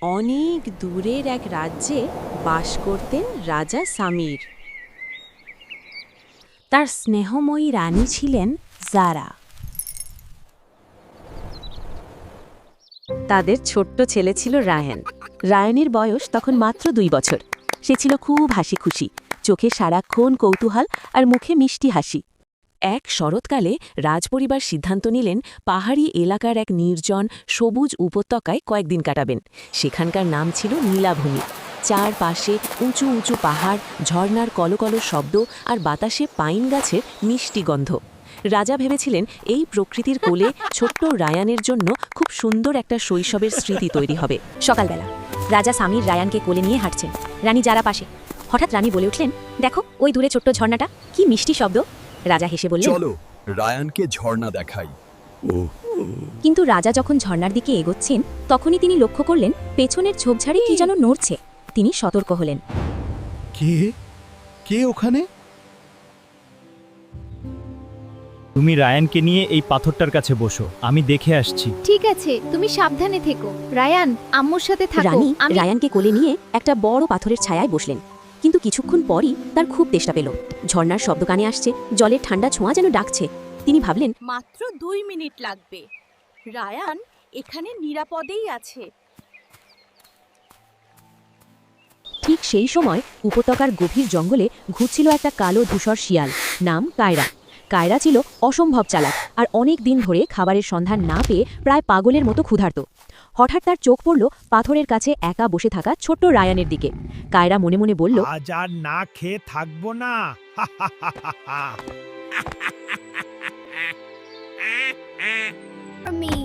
অনেক দূরের এক রাজ্যে বাস করতেন রাজা সামির। তার স্নেহময়ী রানী ছিলেন জারা। তাদের ছোট্ট ছেলে ছিল রায়ান। রায়ানের বয়স তখন মাত্র 2 বছর। সে ছিল খুব হাসি খুশি, চোখে সারাক্ষণ কৌতূহল আর মুখে মিষ্টি হাসি। এক শরৎকালে রাজপরিবার সিদ্ধান্ত নিলেন পাহাড়ি এলাকার এক নির্জন সবুজ উপত্যকায় কয়েকদিন কাটাবেন। সেখানকার নাম ছিল নীলাভূমি। চারপাশে উঁচু উঁচু পাহাড়, ঝর্নার কলকল শব্দ আর বাতাসে পাইন গাছের মিষ্টি গন্ধ। রাজা ভেবেছিলেন এই প্রকৃতির কোলে ছোট্ট রায়ানের জন্য খুব সুন্দর একটা শৈশবের স্মৃতি তৈরি হবে। সকালবেলা রাজা সামির রায়ানকে কোলে নিয়ে হাঁটছেন, রানী যারা পাশে। হঠাৎ রানী বলে উঠলেন, দেখো ওই দূরে ছোট্ট ঝর্ণাটা, কি মিষ্টি শব্দ। রাজা হেসে বললেন, চলো রায়ানকে ঝর্ণা দেখাই। কিন্তু রাজা যখন ঝর্ণার দিকে এগোচ্ছেন তখনই তিনি লক্ষ্য করলেন পেছনের ঝোপঝাড়ে কি যেন নড়ছে। তিনি সতর্ক হলেন। কে কে ওখানে? তুমি রায়ানকে নিয়ে এই পাথরটার কাছে বসো, আমি দেখে আসছি। ঠিক আছে, তুমি সাবধানে থেকো। রায়ান, আম্মুর সাথে থাকো। রানী রায়ানকে কোলে নিয়ে একটা বড় পাথরের ছায়ায় বসলেন। কিন্তু কিছুক্ষণ পরই তার খুব তেষ্টা পেল। ঝর্ণার শব্দ কানে আসছে, জলের ঠান্ডা ছোঁয়া যেন ডাকছে। তিনি ভাবলেন, মাত্র 2 মিনিট লাগবে। রায়ান এখানে নিরাপদেই আছে। ঠিক সেই সময় উপত্যকার গভীর জঙ্গলে ঘুরছিল একটা কালো ধূসর শিয়াল, নাম কায়রা। কায়রা ছিল অসম্ভব চালাক আর অনেক দিন ধরে খাবারের সন্ধান না পেয়ে প্রায় পাগলের মতো ক্ষুধার্ত। হঠাৎ তার চোখ পড়ল পাথরের কাছে একা বসে থাকা ছোট্ট রায়ানের দিকে। কায়রা মনে মনে বলল, আজ আর না খেয়ে থাকবো না।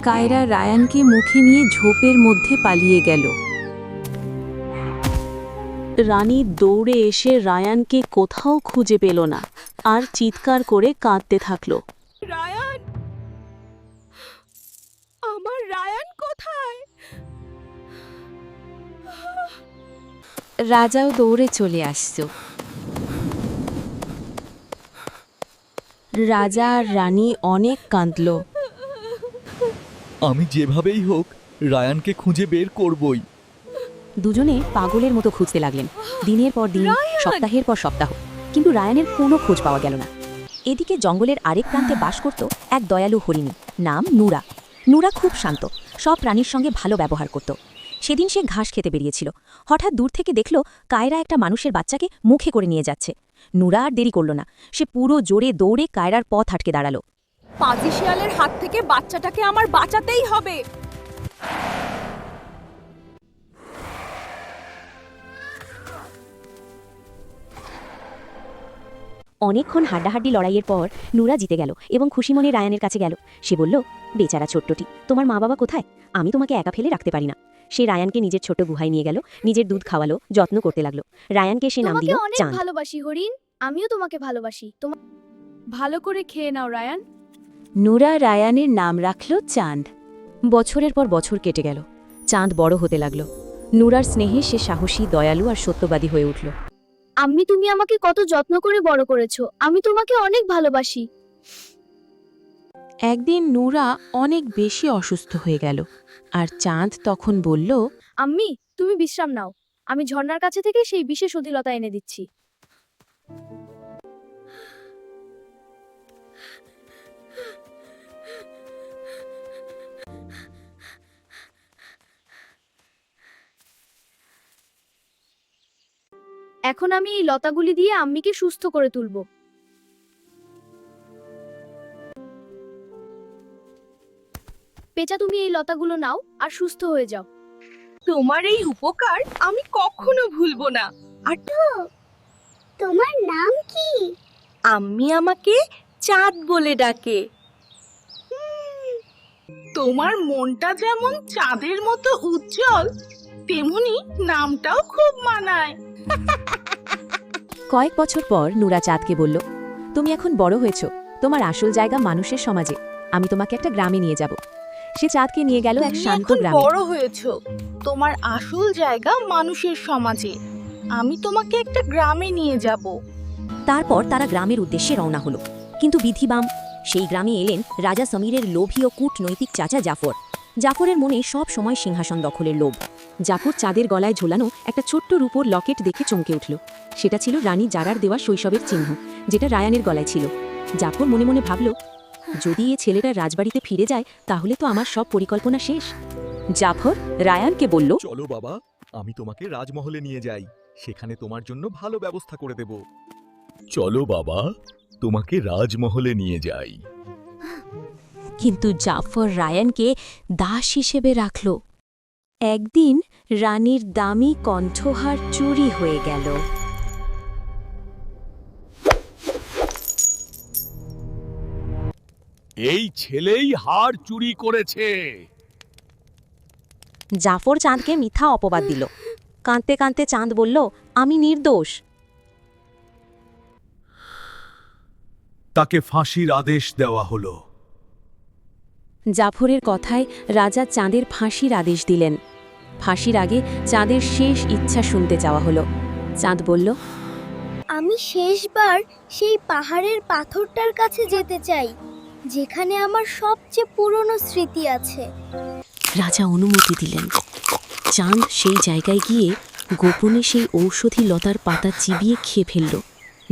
কায়রা রায়ানকে মুখে নিয়ে ঝোপের মধ্যে পালিয়ে গেল। রানী দৌড়ে এসে রায়ানকে কোথাও খুঁজে পেল না আর চিৎকার করে কাঁদতে থাকল। রায়ান, আমার রায়ান কোথায়? রাজাও দৌড়ে চলে আসত। রাজা আর রানী অনেক কাঁদল। আমি যেভাবেই হোক রায়ানকে খুঁজে বের করবই। দুজনে পাগলের মতো খুঁজতে লাগলেন, দিনের পর দিন, সপ্তাহের পর সপ্তাহ। কিন্তু রায়ানের কোনো খোঁজ পাওয়া গেল না। এদিকে জঙ্গলের আরেক প্রান্তে বাস করত এক দয়ালু হরিণী, নাম নুরা। নুরা খুব শান্ত, সব প্রাণীর সঙ্গে ভালো ব্যবহার করত। সেদিন সে ঘাস খেতে বেরিয়েছিল। হঠাৎ দূর থেকে দেখল কায়রা একটা মানুষের বাচ্চাকে মুখে করে নিয়ে যাচ্ছে। নুরা আর দেরি করল না, সে পুরো জোরে দৌড়ে কায়রার পথ আটকে দাঁড়ালো। পাজি শিয়ালের হাত থেকে বাচ্চাটাকে আমার বাঁচাতেই হবে। অনেকক্ষণ হাড্ডাহাড্ডি লড়াইয়ের পর নুরা জিতে গেল এবং খুশি মনে রায়ানের কাছে গেল। সে বলল, বেচারা ছোট্টটি, তোমার মা বাবা কোথায়? আমি তোমাকে একা ফেলে রাখতে পারি না। সে রায়ানকে নিজের ছোট গুহায় নিয়ে গেল, নিজের দুধ খাওয়ালো, যত্ন করতে লাগলো। রায়ানকে সে নাম দিল তোমাকে অনেক চাঁদ। ভালোবাসি হরিণ, আমিও তোমাকে ভালোবাসি। ভালো করে খেয়ে নাও রায়ান। নুরা রায়ানের নাম রাখল চাঁদ। বছরের পর বছর কেটে গেল। চাঁদ বড় হতে লাগল। নুরার স্নেহে সে সাহসী, দয়ালু আর সত্যবাদী হয়ে উঠল। আম্মি, তুমি আমাকে কত যত্ন করে বড় করেছো। আমি তোমাকে অনেক ভালোবাসি। একদিন নুরা অনেক বেশি অসুস্থ হয়ে গেল আর চাঁদ তখন বলল, আম্মি, তুমি বিশ্রাম নাও। আমি ঝর্ণার কাছে থেকে সেই বিশেষ অধিলতা এনে দিচ্ছি। এখন আমি এই লতাগুলি দিয়ে আম্মিকে সুস্থ করে তুলব। পেঁচা, তুমি এই লতাগুলো নাও আর সুস্থ হয়ে যাও। তোমার এই উপকার আমি কখনো ভুলবো না। আর তোমার নাম কি? আম্মি আমাকে চাঁদ বলে ডাকে। তোমার মনটা যেমন চাঁদের মতো উজ্জ্বল, তেমনি নামটাও খুব মানায়। কয়েক বছর পর নুরা চাঁদকে বলল, তুমি এখন বড় হয়েছ, তোমার আসল জায়গা মানুষের সমাজে। আমি তোমাকে একটা গ্রামে নিয়ে যাব। সে চাঁদকে নিয়ে গেল এক তুমি শান্ত এখন গ্রামে। বড় হয়েছো, তোমার আসল জায়গা মানুষের সমাজে। আমি তোমাকে একটা গ্রামে নিয়ে যাব। তারপর তারা গ্রামের উদ্দেশ্যে রওনা হলো। কিন্তু বিধিবাম, সেই গ্রামে এলেন রাজা সমীরের লোভী ও কূটনৈতিক চাচা জাফর। জাফরের মনে সব সময় সিংহাসন দখলের লোভ। জাফর চাঁদের গলায় ঝোলানো একটা ছোট্ট রূপোর লকেট দেখে চমকে উঠল। সেটা ছিল রানী জারার দেওয়া শৈশবের চিহ্ন, যেটা রায়ানের গলায় ছিল। জাফর মনে মনে ভাবল, যদি এ ছেলেটা রাজবাড়িতে ফিরে যায় তাহলে তো আমার সব পরিকল্পনা শেষ। জাফর রায়ানকে বলল, চলো বাবা, আমি তোমাকে রাজমহলে নিয়ে যাই, সেখানে তোমার জন্য ভালো ব্যবস্থা করে দেব। চলো বাবা, তোমাকে রাজমহলে নিয়ে যাই। কিন্তু জাফর রায়ানকে দাস হিসেবে রাখল। একদিন রানীর দামি কণ্ঠহার চুরি হয়ে গেল। এই ছেলেই হার চুরি করেছে। জাফর চাঁদকে মিথ্যা অপবাদ দিল। কাঁদতে কাঁদতে চাঁদ বলল, আমি নির্দোষ। তাকে ফাঁসির আদেশ দেওয়া হলো। জাফরের কথায় রাজা চাঁদের ফাঁসির আদেশ দিলেন। ফাঁসির আগে চাঁদের শেষ ইচ্ছা শুনতে চাওয়া হলো। চাঁদ বলল, আমি শেষবার সেই পাহাড়ের পাথরটার কাছে যেতে চাই, যেখানে আমার সবচেয়ে পুরনো স্মৃতি আছে। রাজা অনুমতি দিলেন। চাঁদ সেই জায়গায় গিয়ে গোপনে সেই ঔষধি লতার পাতা চিবিয়ে খেয়ে ফেলল,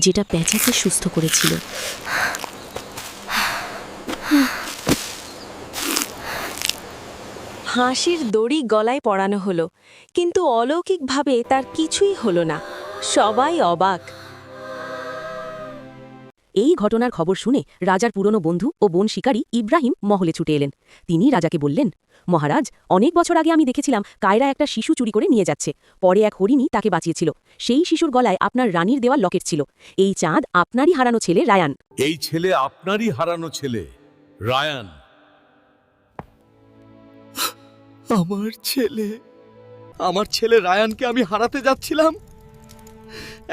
যেটা পেঁচাকে সুস্থ করেছিল। হাসির দড়ি গলায় পরানো হলো, কিন্তু অলৌকিকভাবে তার কিছুই হলো না। সবাই অবাক। এই ঘটনার খবর শুনে রাজার পুরনো বন্ধু ও বন শিকারী ইব্রাহিম মহলে ছুটে এলেন। তিনি রাজাকে বললেন, মহারাজ, অনেক বছর আগে আমি দেখেছিলাম কায়রা একটা শিশু চুরি করে নিয়ে যাচ্ছে। পরে এক হরিণী তাকে বাঁচিয়েছিল। সেই শিশুর গলায় আপনার রানীর দেওয়া লকেট ছিল। এই চাঁদ আপনারই হারানো ছেলে রায়ান। এই ছেলে আপনারই হারানো ছেলে রায়ান। আমার ছেলে রায়ানকে আমি হারাতে যাচ্ছিলাম।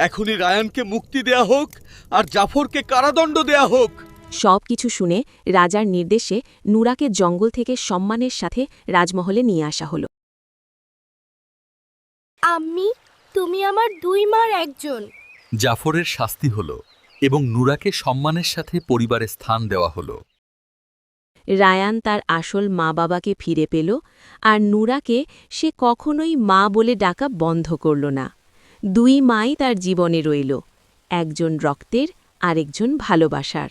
এখনই রায়ানকে মুক্তি দেয়া হোক আর জাফরকে কারাদণ্ড দেয়া হোক। সব কিছু শুনে রাজার নির্দেশে নুরাকে জঙ্গল থেকে সম্মানের সাথে রাজমহলে নিয়ে আসা হলো। আম্মি, তুমি আমার 2 মার একজন। জাফরের শাস্তি হলো এবং নুরাকে সম্মানের সাথে পরিবারে স্থান দেওয়া হলো। রায়ান তার আসল মা বাবাকে ফিরে পেল, আর নুরাকে সে কখনোই মা বলে ডাকা বন্ধ করল না। 2 মাই তার জীবনে রইল, একজন রক্তের, আরেকজন ভালোবাসার।